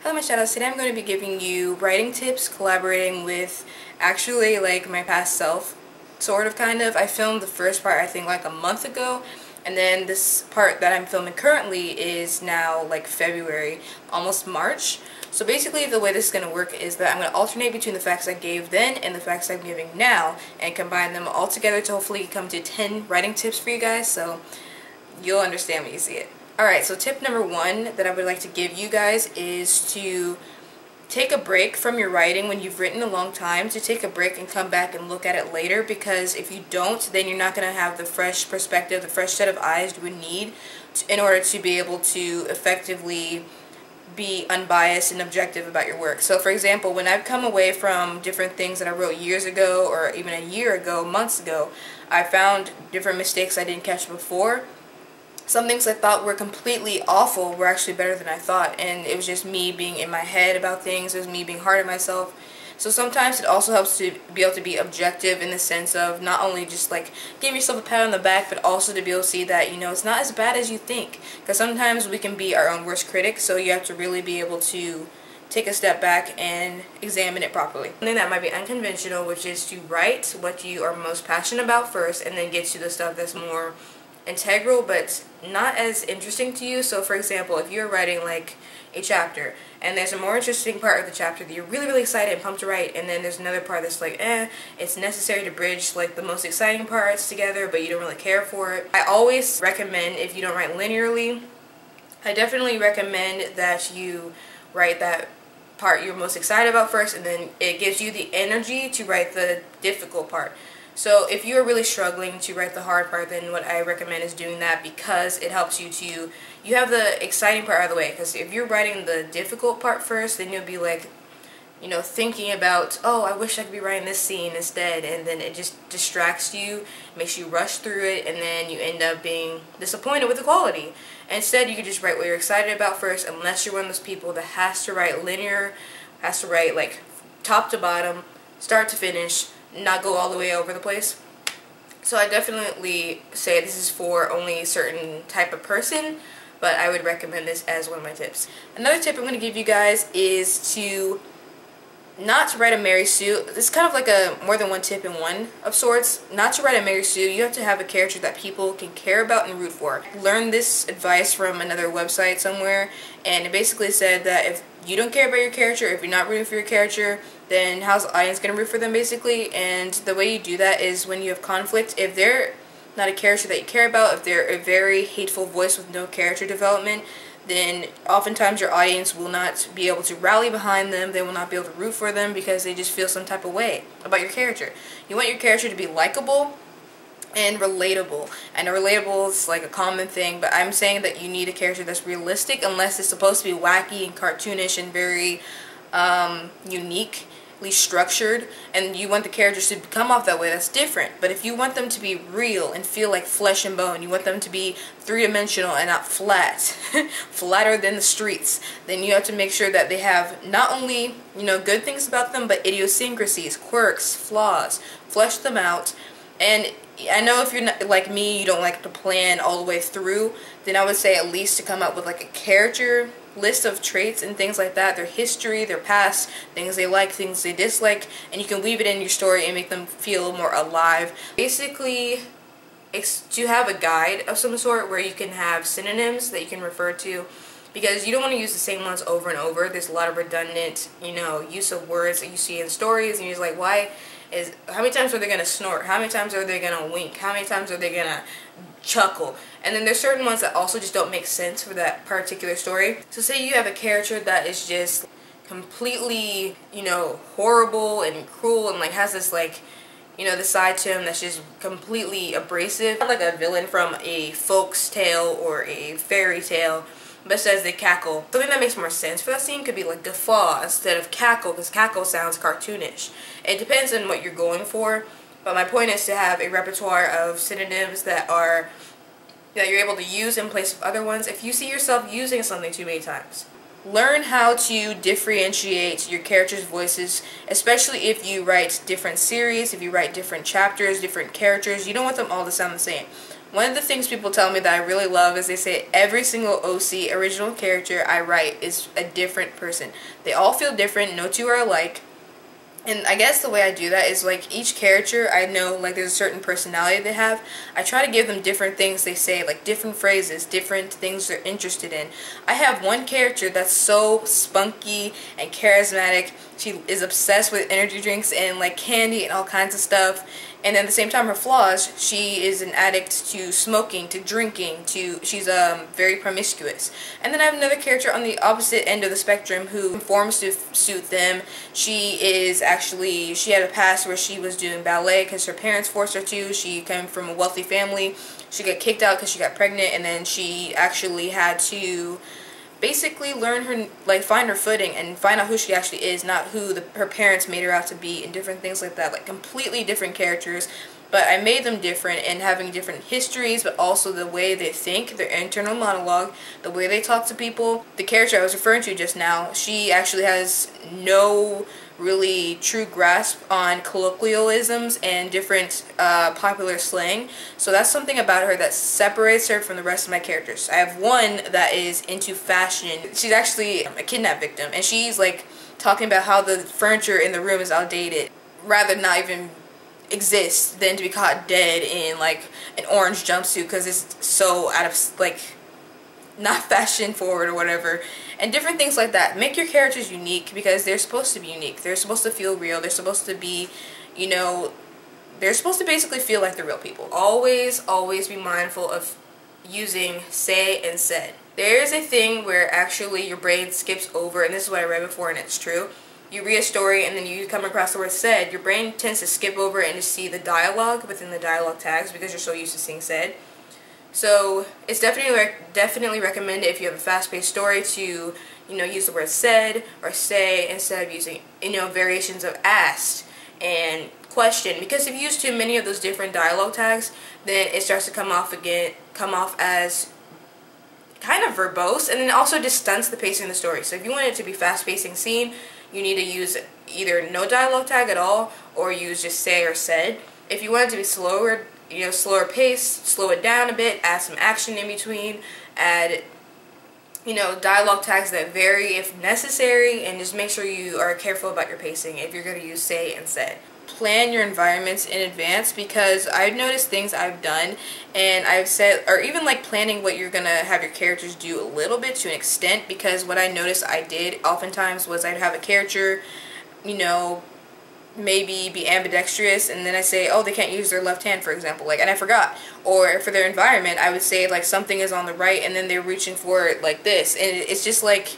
Hello my shadows, today I'm going to be giving you writing tips collaborating with actually like my past self, sort of kind of. I filmed the first part I think like a month ago, and then this part that I'm filming currently is now like February, almost March. So basically the way this is going to work is that I'm going to alternate between the facts I gave then and the facts I'm giving now and combine them all together to hopefully come to 10 writing tips for you guys, so you'll understand when you see it. Alright, so tip number one that I would like to give you guys is to take a break from your writing when you've written a long time, to take a break and come back and look at it later, because if you don't, then you're not going to have the fresh perspective, the fresh set of eyes you would need in order to be able to effectively be unbiased and objective about your work. So for example, when I've come away from different things that I wrote years ago or even a year ago, months ago, I found different mistakes I didn't catch before. Some things I thought were completely awful were actually better than I thought, and it was just me being in my head about things. It was me being hard on myself. So sometimes it also helps to be able to be objective in the sense of not only just like give yourself a pat on the back, but also to be able to see that, you know, it's not as bad as you think. Because sometimes we can be our own worst critic, so you have to really be able to take a step back and examine it properly. Something that might be unconventional, which is to write what you are most passionate about first and then get to the stuff that's more integral but not as interesting to you. So for example, if you're writing like a chapter and there's a more interesting part of the chapter that you're really excited and pumped to write, and then there's another part that's like it's necessary to bridge like the most exciting parts together but you don't really care for it. I always recommend, if you don't write linearly, I definitely recommend that you write that part you're most excited about first, and then it gives you the energy to write the difficult part. So if you're really struggling to write the hard part, then what I recommend is doing that, because it helps you to, you have the exciting part out of the way. Because if you're writing the difficult part first, then you'll be like, you know, thinking about, oh, I wish I could be writing this scene instead, and then it just distracts you, makes you rush through it, and then you end up being disappointed with the quality. Instead, you can just write what you're excited about first, unless you're one of those people that has to write linear, has to write like top to bottom, start to finish, not go all the way over the place. So I definitely say this is for only a certain type of person, but I would recommend this as one of my tips. Another tip I'm going to give you guys is to not to write a Mary Sue. This is kind of like a more than one tip in one of sorts. Not to write a Mary Sue. You have to have a character that people can care about and root for. I learned this advice from another website somewhere, and it basically said that if you don't care about your character, if you're not rooting for your character, then how's the audience going to root for them, basically? And the way you do that is when you have conflict. If they're not a character that you care about, if they're a very hateful voice with no character development, then oftentimes your audience will not be able to rally behind them. They will not be able to root for them because they just feel some type of way about your character. You want your character to be likable and relatable. And relatable is like a common thing, but I'm saying that you need a character that's realistic, unless it's supposed to be wacky and cartoonish and very uniquely structured, and you want the characters to come off that way. That's different. But if you want them to be real and feel like flesh and bone, you want them to be three-dimensional and not flat, flatter than the streets, then you have to make sure that they have not only, you know, good things about them, but idiosyncrasies, quirks, flaws. Flesh them out. And I know if you're not, like me, you don't like to plan all the way through, then I would say at least to come up with like a character list of traits and things like that, their history, their past, things they like, things they dislike, and you can weave it in your story and make them feel more alive. Basically, to have a guide of some sort where you can have synonyms that you can refer to, because you don't want to use the same ones over and over. There's a lot of redundant, you know, use of words that you see in stories, and you're just like, how many times are they going to snort? How many times are they going to wink? How many times are they going to chuckle? And then there's certain ones that also just don't make sense for that particular story. So say you have a character that is just completely, you know, horrible and cruel and like has this like, you know, the side to him that's just completely abrasive. Not like a villain from a folk's tale or a fairy tale, but says they cackle. Something that makes more sense for that scene could be like guffaw instead of cackle, because cackle sounds cartoonish. It depends on what you're going for, but my point is to have a repertoire of synonyms that you're able to use in place of other ones if you see yourself using something too many times. Learn how to differentiate your characters' voices, especially if you write different series, if you write different chapters, different characters. You don't want them all to sound the same. One of the things people tell me that I really love is they say every single OC original character I write is a different person. They all feel different, no two are alike. And I guess the way I do that is like each character, I know like there's a certain personality they have. I try to give them different things they say, like different phrases, different things they're interested in. I have one character that's so spunky and charismatic. She is obsessed with energy drinks and like candy and all kinds of stuff. And at the same time, her flaws, she is an addict to smoking, to drinking, she's very promiscuous. And then I have another character on the opposite end of the spectrum who conforms to suit them. She had a past where she was doing ballet because her parents forced her to. She came from a wealthy family. She got kicked out because she got pregnant, and then she actually had to basically learn find her footing and find out who she actually is, not who her parents made her out to be, and different things like that. Like completely different characters, but I made them different and having different histories, but also the way they think, their internal monologue, the way they talk to people. The character I was referring to just now, she actually has no really true grasp on colloquialisms and different popular slang. So that's something about her that separates her from the rest of my characters. I have one that is into fashion. She's actually a kidnap victim, and she's like talking about how the furniture in the room is outdated, rather not even exist than to be caught dead in like an orange jumpsuit because it's so out of like not fashion forward or whatever, and different things like that. Make your characters unique because they're supposed to be unique. They're supposed to feel real. They're supposed to be, you know, they're supposed to basically feel like the real people. Always be mindful of using say and said. There is a thing where actually your brain skips over, and this is what I read before and it's true. You read a story and then you come across the word said, your brain tends to skip over and just see the dialogue within the dialogue tags because you're so used to seeing said. So it's definitely recommended if you have a fast-paced story to, use the word said or say instead of using, variations of asked and question. Because if you use too many of those different dialogue tags, then it starts to come off as kind of verbose, and then also just stunts the pacing of the story. So if you want it to be fast-pacing scene, you need to use either no dialogue tag at all or use just say or said. If you want it to be slower, slower pace, slow it down a bit, add some action in between, add, dialogue tags that vary if necessary, and just make sure you are careful about your pacing if you're going to use say and said. Plan your environments in advance, because I've noticed things I've done and I've said, or even like planning what you're going to have your characters do a little bit to an extent, because what I noticed I did oftentimes was I'd have a character, maybe be ambidextrous, and then I say, oh, they can't use their left hand, for example, and I forgot. Or for their environment, I would say like something is on the right and then they're reaching for it like this, and it's just like,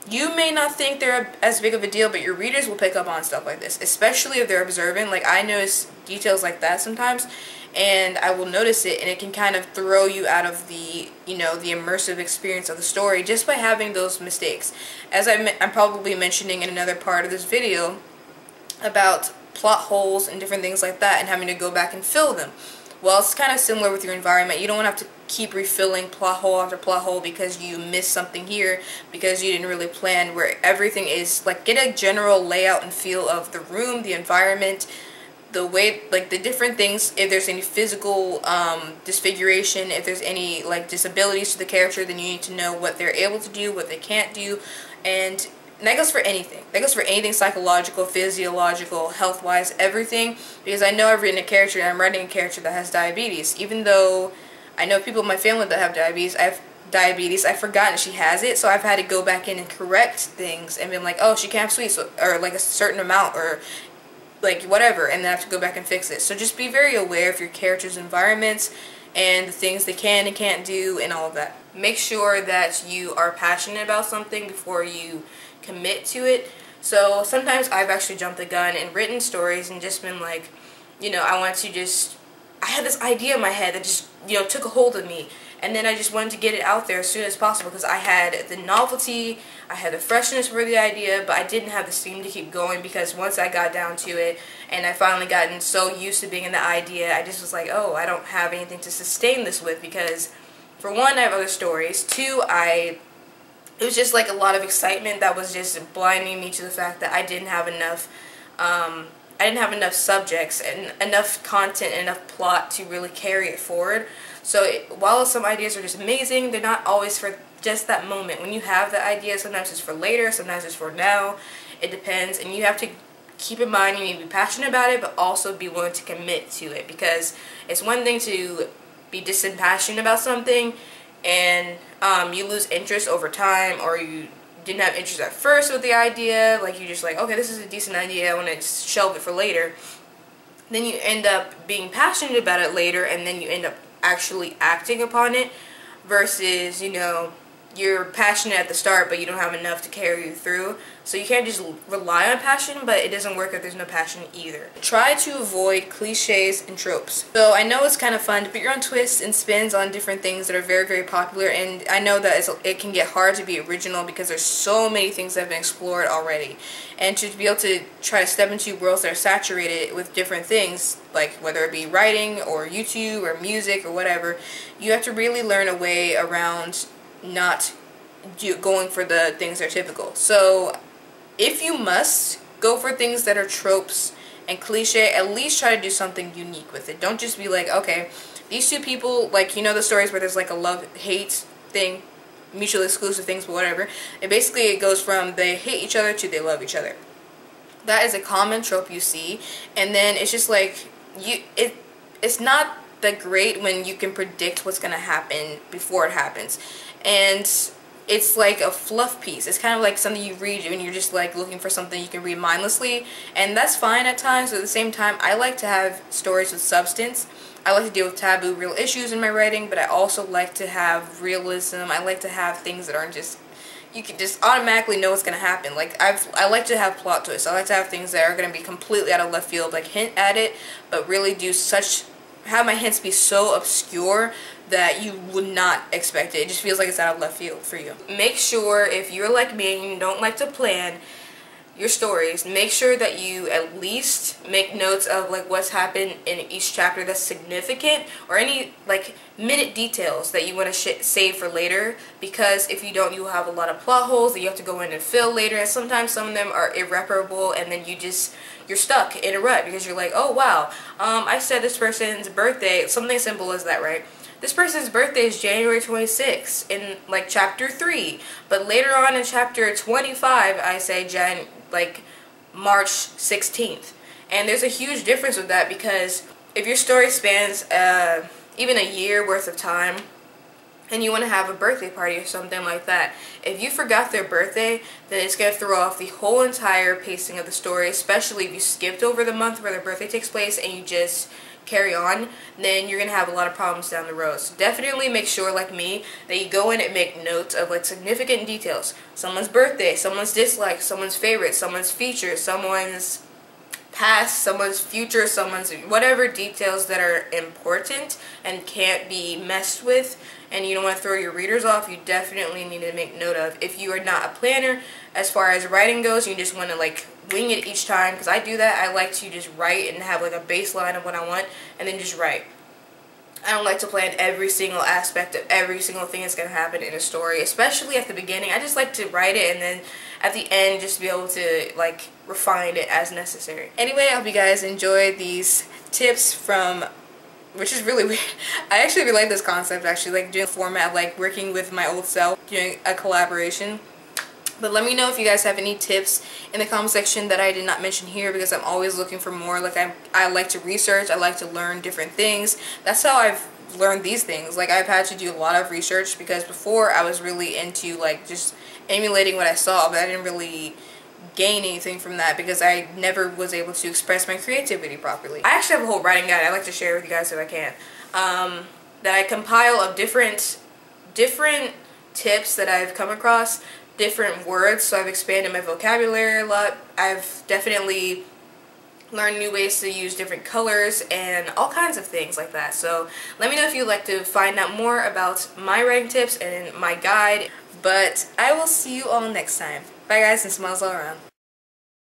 you may not think they're as big of a deal, but your readers will pick up on stuff like this, especially if they're observant. Like, I notice details like that sometimes, and I will notice it, and it can kind of throw you out of the, the immersive experience of the story just by having those mistakes. As I'm probably mentioning in another part of this video about plot holes and different things like that and having to go back and fill them. Well, it's kind of similar with your environment. You don't want to have to keep refilling plot hole after plot hole because you missed something here, because you didn't really plan where everything is. Like, get a general layout and feel of the room, the environment, the way, like the different things. If there's any physical disfiguration, if there's any like disabilities to the character, then you need to know what they're able to do, what they can't do, and that goes for anything. That goes for anything psychological, physiological, health-wise, everything. Because I know I've written a character, and I'm writing a character that has diabetes. Even though I know people in my family that have diabetes, I've forgotten she has it. So I've had to go back in and correct things and be like, oh, she can't have sweets, or like a certain amount, or like whatever, and then I have to go back and fix it. So just be very aware of your character's environments and the things they can and can't do and all of that. Make sure that you are passionate about something before you commit to it. So sometimes I've actually jumped the gun and written stories and just been like, I had this idea in my head that just, took a hold of me, and then I just wanted to get it out there as soon as possible because I had the novelty, I had the freshness for the idea, but I didn't have the steam to keep going, because once I got down to it and I finally gotten so used to being in the idea, I just was like, oh, I don't have anything to sustain this with, because for one, I have other stories. Two, it was just like a lot of excitement that was just blinding me to the fact that I didn't have enough subjects and enough content and enough plot to really carry it forward. So while some ideas are just amazing, they're not always for just that moment. When you have the idea, sometimes it's for later, sometimes it's for now. It depends, and you have to keep in mind you need to be passionate about it, but also be willing to commit to it, because it's one thing to be dispassionate about something and you lose interest over time, or you didn't have interest at first with the idea, like you just like, okay, this is a decent idea, I want to shelve it for later. Then you end up being passionate about it later, and then you end up actually acting upon it, versus, you know, you're passionate at the start but you don't have enough to carry you through. So you can't just rely on passion, but it doesn't work if there's no passion either. Try to avoid cliches and tropes. So I know it's kind of fun to put your own twists and spins on different things that are very, very popular, and I know that it can get hard to be original because there's so many things that have been explored already. And to be able to try to step into worlds that are saturated with different things, like whether it be writing or YouTube or music or whatever, you have to really learn a way around not going for the things that are typical. So if you must go for things that are tropes and cliche, at least try to do something unique with it. Don't just be like, okay, these two people, like, you know the stories where there's like a love-hate thing, mutually exclusive things, but whatever. It goes from they hate each other to they love each other. That is a common trope you see, and then it's just like, it's not that great when you can predict what's going to happen before it happens. And it's like a fluff piece. It's kind of like something you read when you're just like looking for something you can read mindlessly, and that's fine at times, but at the same time I like to have stories with substance. I like to deal with taboo, real issues in my writing, but I also like to have realism. I like to have things that aren't just, you can just automatically know what's going to happen. Like, I like to have plot twists. I like to have things that are going to be completely out of left field, like hint at it, but really have my hints be so obscure that you would not expect it. It just feels like it's out of left field for you. Make sure, if you're like me and you don't like to plan your stories, make sure that you at least make notes of like what's happened in each chapter that's significant, or any like minute details that you want to save for later, because if you don't, you'll have a lot of plot holes that you have to go in and fill later, and sometimes some of them are irreparable, and then you're stuck in a rut because you're like, oh wow, I said this person's birthday, something simple as that, right? This person's birthday is January 26th in like chapter 3, but later on in chapter 25 I say March 16th. And there's a huge difference with that, because if your story spans even a year worth of time, and you want to have a birthday party or something like that, if you forgot their birthday, then it's going to throw off the whole entire pacing of the story, especially if you skipped over the month where their birthday takes place and you just carry on, then you're going to have a lot of problems down the road. So definitely make sure, like me, that you go in and make notes of like significant details. Someone's birthday, someone's dislike, someone's favorite, someone's feature, someone's past, someone's future, someone's whatever details that are important and can't be messed with, and you don't want to throw your readers off, you definitely need to make note of. If you are not a planner as far as writing goes, you just want to like wing it each time, because I do that. I like to just write and have like a baseline of what I want and then just write. I don't like to plan every single aspect of every single thing that's going to happen in a story, especially at the beginning. I just like to write it and then at the end just be able to like refine it as necessary. Anyway, I hope you guys enjoyed these tips from, which is really weird. I actually really like this concept, actually, like doing a format, like working with my old self, doing a collaboration. But let me know if you guys have any tips in the comment section that I did not mention here, because I'm always looking for more. Like I like to research, I like to learn different things. That's how I've learned these things. Like I've had to do a lot of research, because before I was really into like just emulating what I saw, but I didn't really gain anything from that because I never was able to express my creativity properly. I actually have a whole writing guide I like to share with you guys if I can, that I compile of different tips that I've come across, different words, so I've expanded my vocabulary a lot. I've definitely learned new ways to use different colors and all kinds of things like that. So let me know if you'd like to find out more about my writing tips and my guide. But I will see you all next time. Bye guys, and smiles all around.